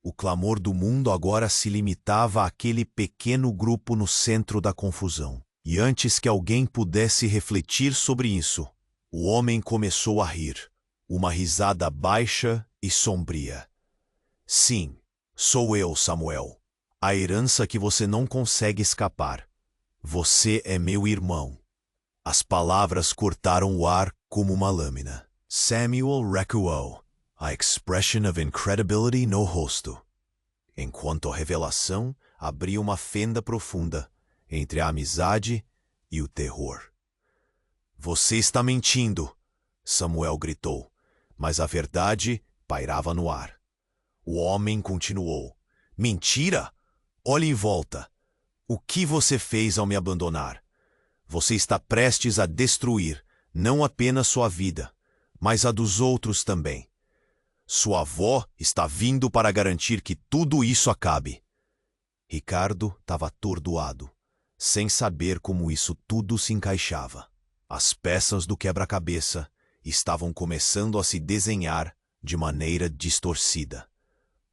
O clamor do mundo agora se limitava àquele pequeno grupo no centro da confusão. E antes que alguém pudesse refletir sobre isso, o homem começou a rir, uma risada baixa e sombria. Sim, sou eu, Samuel, a herança que você não consegue escapar. Você é meu irmão. As palavras cortaram o ar como uma lâmina. Samuel recuou, a expression of incredibility no rosto, enquanto a revelação abria uma fenda profunda entre a amizade e o terror. Você está mentindo, Samuel gritou, mas a verdade pairava no ar. O homem continuou. Mentira? Olhe em volta. O que você fez ao me abandonar? Você está prestes a destruir não apenas sua vida, mas a dos outros também. Sua avó está vindo para garantir que tudo isso acabe. Ricardo estava atordoado, sem saber como isso tudo se encaixava. As peças do quebra-cabeça estavam começando a se desenhar de maneira distorcida.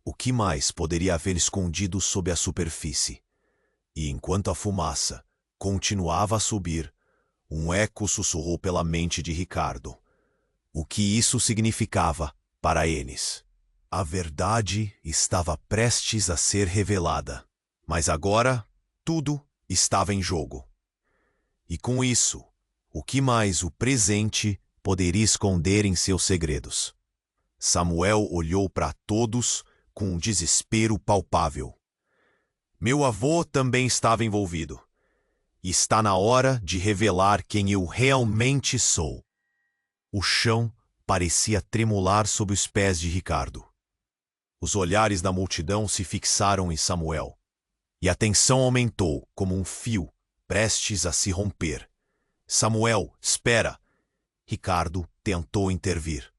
O que mais poderia haver escondido sob a superfície? E enquanto a fumaça continuava a subir, um eco sussurrou pela mente de Ricardo. O que isso significava para eles? A verdade estava prestes a ser revelada, mas agora tudo estava em jogo. E com isso, o que mais o presente poderia esconder em seus segredos? Samuel olhou para todos com um desespero palpável. Meu avô também estava envolvido. Está na hora de revelar quem eu realmente sou. O chão parecia tremular sob os pés de Ricardo. Os olhares da multidão se fixaram em Samuel, e a tensão aumentou como um fio prestes a se romper. Samuel, espera! Ricardo tentou intervir,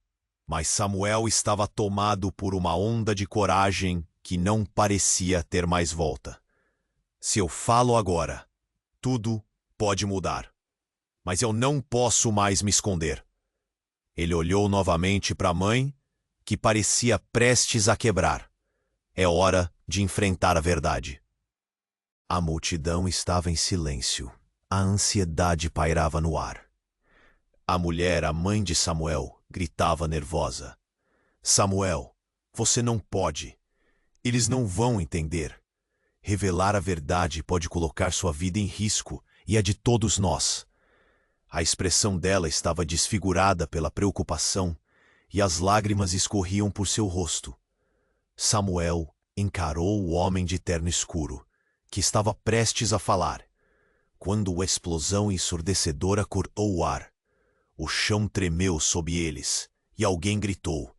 mas Samuel estava tomado por uma onda de coragem que não parecia ter mais volta. Se eu falo agora, tudo pode mudar, mas eu não posso mais me esconder. Ele olhou novamente para a mãe, que parecia prestes a quebrar. É hora de enfrentar a verdade. A multidão estava em silêncio. A ansiedade pairava no ar. A mulher, a mãe de Samuel, gritava nervosa. Samuel, você não pode. Eles não vão entender. Revelar a verdade pode colocar sua vida em risco e a de todos nós. A expressão dela estava desfigurada pela preocupação e as lágrimas escorriam por seu rosto. Samuel encarou o homem de terno escuro, que estava prestes a falar, quando a explosão ensurdecedora cortou o ar. O chão tremeu sob eles e alguém gritou.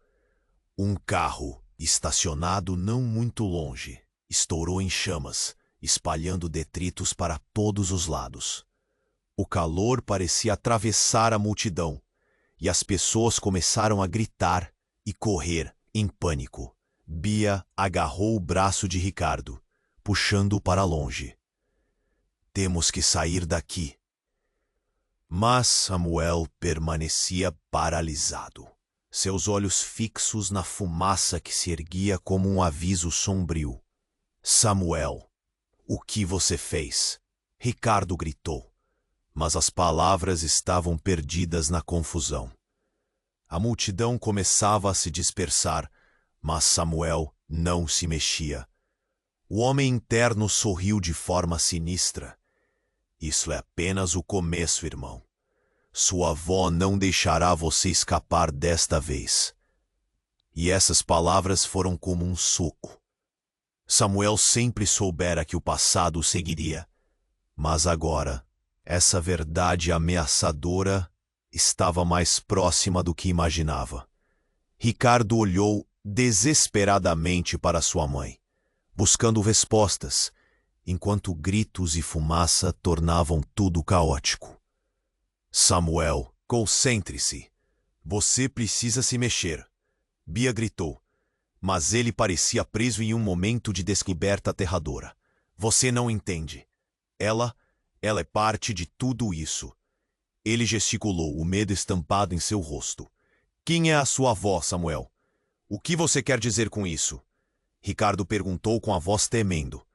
Um carro, estacionado não muito longe, estourou em chamas, espalhando detritos para todos os lados. O calor parecia atravessar a multidão, e as pessoas começaram a gritar e correr em pânico. Bia agarrou o braço de Ricardo, puxando-o para longe. Temos que sair daqui. Mas Samuel permanecia paralisado, seus olhos fixos na fumaça que se erguia como um aviso sombrio. Samuel, o que você fez? Ricardo gritou, mas as palavras estavam perdidas na confusão. A multidão começava a se dispersar, mas Samuel não se mexia. O homem interno sorriu de forma sinistra. Isso é apenas o começo, irmão. Sua avó não deixará você escapar desta vez. E essas palavras foram como um soco. Samuel sempre soubera que o passado o seguiria. Mas agora, essa verdade ameaçadora estava mais próxima do que imaginava. Ricardo olhou desesperadamente para sua mãe, buscando respostas, enquanto gritos e fumaça tornavam tudo caótico. Samuel, concentre-se. Você precisa se mexer. Bia gritou, mas ele parecia preso em um momento de descoberta aterradora. Você não entende. Ela é parte de tudo isso. Ele gesticulou, o medo estampado em seu rosto. Quem é a sua avó, Samuel? O que você quer dizer com isso? Ricardo perguntou com a voz tremendo.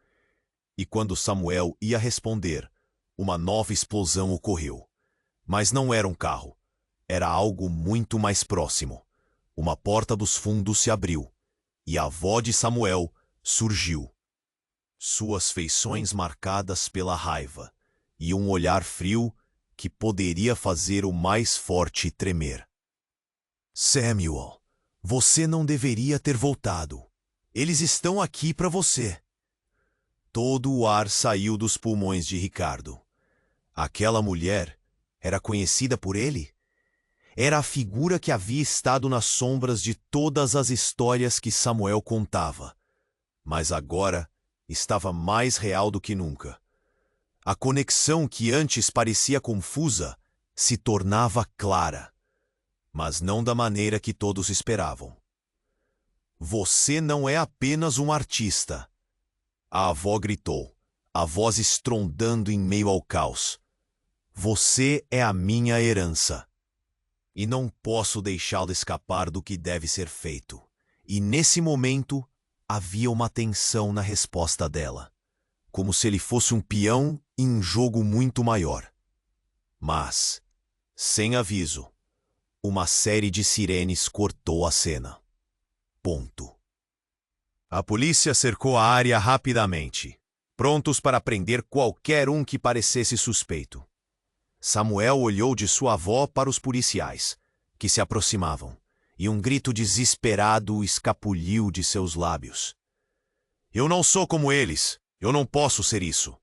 E quando Samuel ia responder, uma nova explosão ocorreu. Mas não era um carro. Era algo muito mais próximo. Uma porta dos fundos se abriu, e a avó de Samuel surgiu. Suas feições marcadas pela raiva, e um olhar frio que poderia fazer o mais forte tremer. Samuel, você não deveria ter voltado. Eles estão aqui para você. Todo o ar saiu dos pulmões de Ricardo. Aquela mulher era conhecida por ele? Era a figura que havia estado nas sombras de todas as histórias que Samuel contava. Mas agora estava mais real do que nunca. A conexão que antes parecia confusa se tornava clara, mas não da maneira que todos esperavam. Você não é apenas um artista. A avó gritou, a voz estrondando em meio ao caos. Você é a minha herança. E não posso deixá-lo escapar do que deve ser feito. E nesse momento, havia uma tensão na resposta dela, como se ele fosse um peão em um jogo muito maior. Mas, sem aviso, uma série de sirenes cortou a cena. Ponto. A polícia cercou a área rapidamente, prontos para prender qualquer um que parecesse suspeito. Samuel olhou de sua avó para os policiais, que se aproximavam, e um grito desesperado escapuliu de seus lábios. Eu não sou como eles, eu não posso ser isso.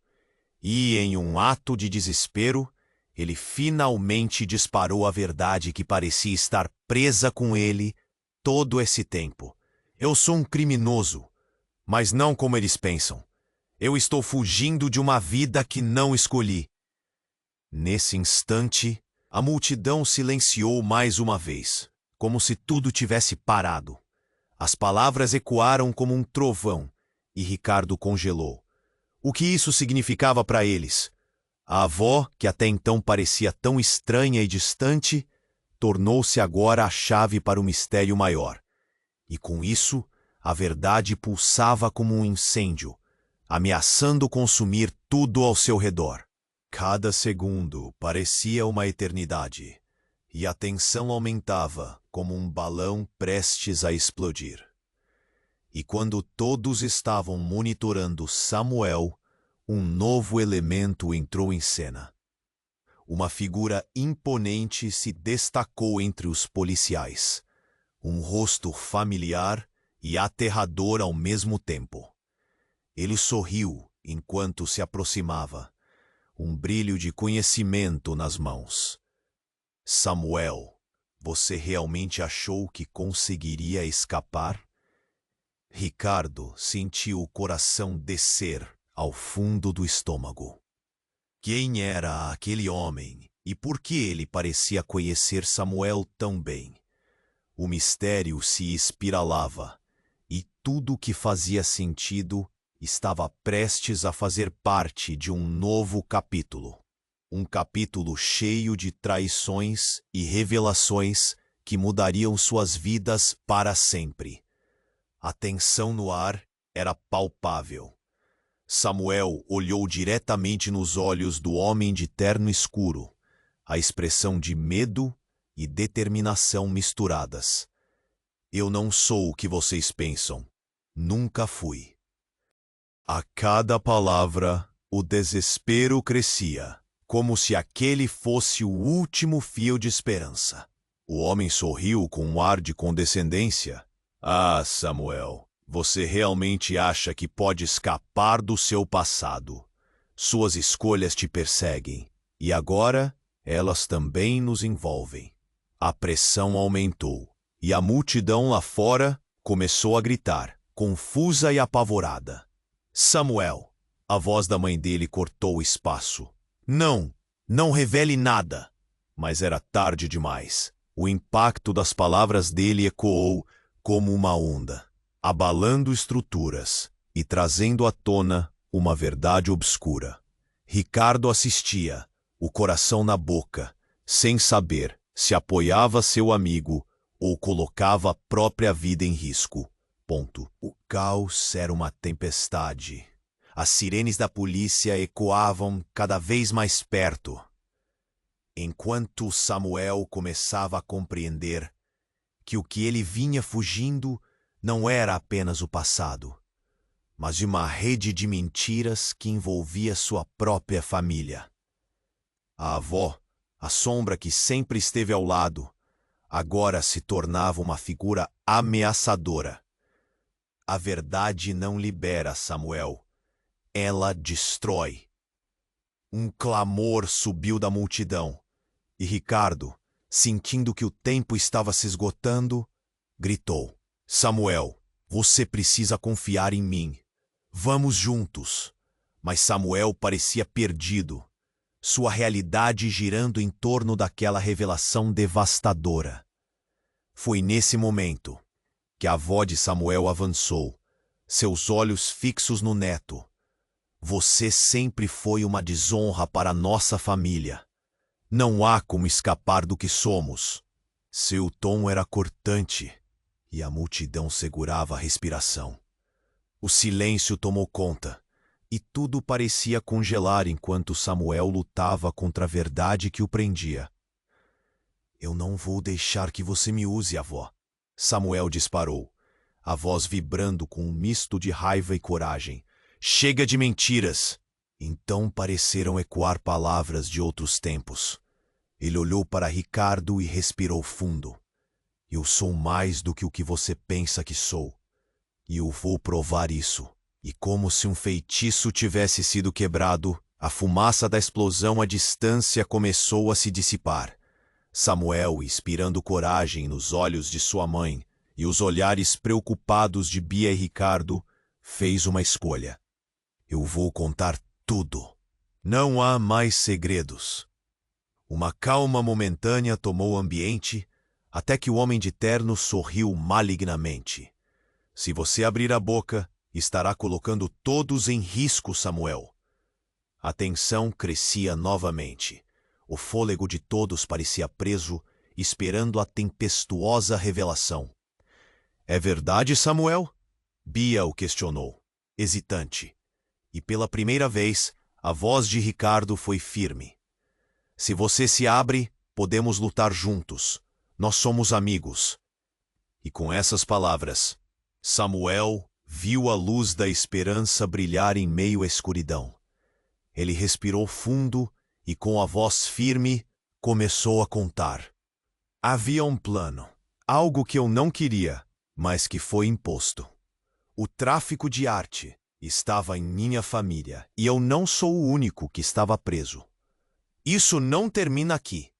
E, em um ato de desespero, ele finalmente disparou a verdade que parecia estar presa com ele todo esse tempo. Eu sou um criminoso, mas não como eles pensam. Eu estou fugindo de uma vida que não escolhi. Nesse instante, a multidão silenciou mais uma vez, como se tudo tivesse parado. As palavras ecoaram como um trovão, e Ricardo congelou. O que isso significava para eles? A avó, que até então parecia tão estranha e distante, tornou-se agora a chave para o mistério maior. E com isso, a verdade pulsava como um incêndio, ameaçando consumir tudo ao seu redor. Cada segundo parecia uma eternidade, e a tensão aumentava como um balão prestes a explodir. E quando todos estavam monitorando Samuel, um novo elemento entrou em cena. Uma figura imponente se destacou entre os policiais, um rosto familiar e aterrador ao mesmo tempo. Ele sorriu enquanto se aproximava, um brilho de conhecimento nas mãos. Samuel, você realmente achou que conseguiria escapar? Ricardo sentiu o coração descer ao fundo do estômago. Quem era aquele homem e por que ele parecia conhecer Samuel tão bem? O mistério se espiralava e tudo que fazia sentido estava prestes a fazer parte de um novo capítulo. Um capítulo cheio de traições e revelações que mudariam suas vidas para sempre. A tensão no ar era palpável. Samuel olhou diretamente nos olhos do homem de terno escuro, a expressão de medo e determinação misturadas. Eu não sou o que vocês pensam. Nunca fui. A cada palavra, o desespero crescia, como se aquele fosse o último fio de esperança. O homem sorriu com um ar de condescendência. Ah, Samuel, você realmente acha que pode escapar do seu passado. Suas escolhas te perseguem, e agora elas também nos envolvem. A pressão aumentou, e a multidão lá fora começou a gritar, confusa e apavorada. Samuel, a voz da mãe dele cortou o espaço. Não revele nada. Mas era tarde demais. O impacto das palavras dele ecoou como uma onda, abalando estruturas e trazendo à tona uma verdade obscura. Ricardo assistia, o coração na boca, sem saber se apoiava seu amigo ou colocava a própria vida em risco. O caos era uma tempestade. As sirenes da polícia ecoavam cada vez mais perto. Enquanto Samuel começava a compreender que o que ele vinha fugindo não era apenas o passado, mas de uma rede de mentiras que envolvia sua própria família. A avó, a sombra que sempre esteve ao lado, agora se tornava uma figura ameaçadora. A verdade não libera, Samuel. Ela destrói. Um clamor subiu da multidão, e Ricardo, sentindo que o tempo estava se esgotando, gritou: Samuel, você precisa confiar em mim. Vamos juntos. Mas Samuel parecia perdido, sua realidade girando em torno daquela revelação devastadora. Foi nesse momento que a avó de Samuel avançou, seus olhos fixos no neto. Você sempre foi uma desonra para nossa família. Não há como escapar do que somos. Seu tom era cortante, e a multidão segurava a respiração. O silêncio tomou conta, e tudo parecia congelar enquanto Samuel lutava contra a verdade que o prendia. Eu não vou deixar que você me use, avó. Samuel disparou, a voz vibrando com um misto de raiva e coragem. Chega de mentiras! Então pareceram ecoar palavras de outros tempos. Ele olhou para Ricardo e respirou fundo. Eu sou mais do que o que você pensa que sou. E eu vou provar isso. E como se um feitiço tivesse sido quebrado, a fumaça da explosão à distância começou a se dissipar. Samuel, inspirando coragem nos olhos de sua mãe e os olhares preocupados de Bia e Ricardo, fez uma escolha. Eu vou contar tudo. Não há mais segredos. Uma calma momentânea tomou o ambiente, até que o homem de terno sorriu malignamente. Se você abrir a boca, estará colocando todos em risco, Samuel. A tensão crescia novamente. O fôlego de todos parecia preso, esperando a tempestuosa revelação. É verdade, Samuel? Bia o questionou, hesitante. E pela primeira vez, a voz de Ricardo foi firme. Se você se abre, podemos lutar juntos. Nós somos amigos. E com essas palavras, Samuel viu a luz da esperança brilhar em meio à escuridão. Ele respirou fundo e, com a voz firme, começou a contar. Havia um plano, algo que eu não queria, mas que foi imposto. O tráfico de arte estava em minha família e eu não sou o único que estava preso. Isso não termina aqui.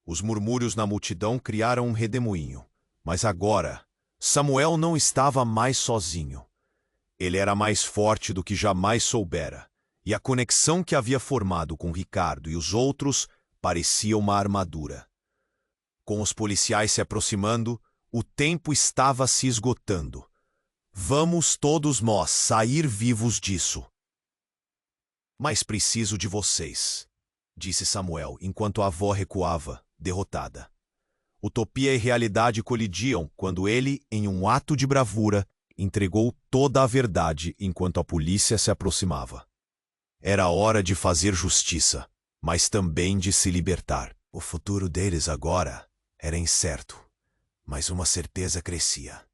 Os murmúrios na multidão criaram um redemoinho, mas agora Samuel não estava mais sozinho. Ele era mais forte do que jamais soubera, e a conexão que havia formado com Ricardo e os outros parecia uma armadura. Com os policiais se aproximando, o tempo estava se esgotando. Vamos todos nós sair vivos disso. Mas preciso de vocês, disse Samuel, enquanto a avó recuava, derrotada. Utopia e realidade colidiam quando ele, em um ato de bravura, entregou toda a verdade enquanto a polícia se aproximava. Era hora de fazer justiça, mas também de se libertar. O futuro deles agora era incerto, mas uma certeza crescia.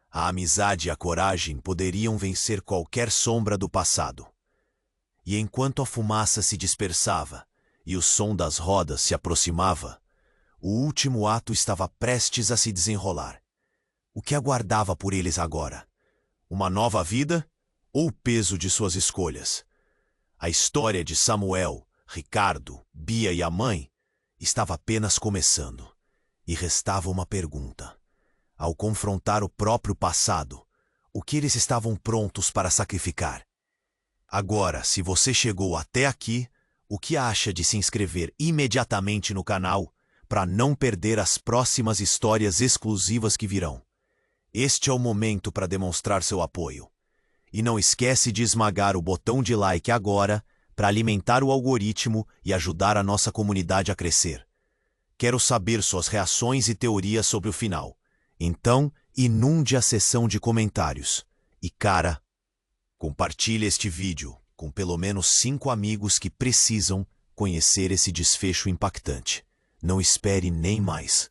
A amizade e a coragem poderiam vencer qualquer sombra do passado. E enquanto a fumaça se dispersava e o som das rodas se aproximava, o último ato estava prestes a se desenrolar. O que aguardava por eles agora? Uma nova vida ou o peso de suas escolhas? A história de Samuel, Ricardo, Bia e a mãe estava apenas começando. E restava uma pergunta. Ao confrontar o próprio passado, o que eles estavam prontos para sacrificar? Agora, se você chegou até aqui, o que acha de se inscrever imediatamente no canal para não perder as próximas histórias exclusivas que virão? Este é o momento para demonstrar seu apoio. E não esquece de esmagar o botão de like agora para alimentar o algoritmo e ajudar a nossa comunidade a crescer. Quero saber suas reações e teorias sobre o final. Então, inunde a seção de comentários. E cara, compartilhe este vídeo com pelo menos 5 amigos que precisam conhecer esse desfecho impactante. Não espere nem mais.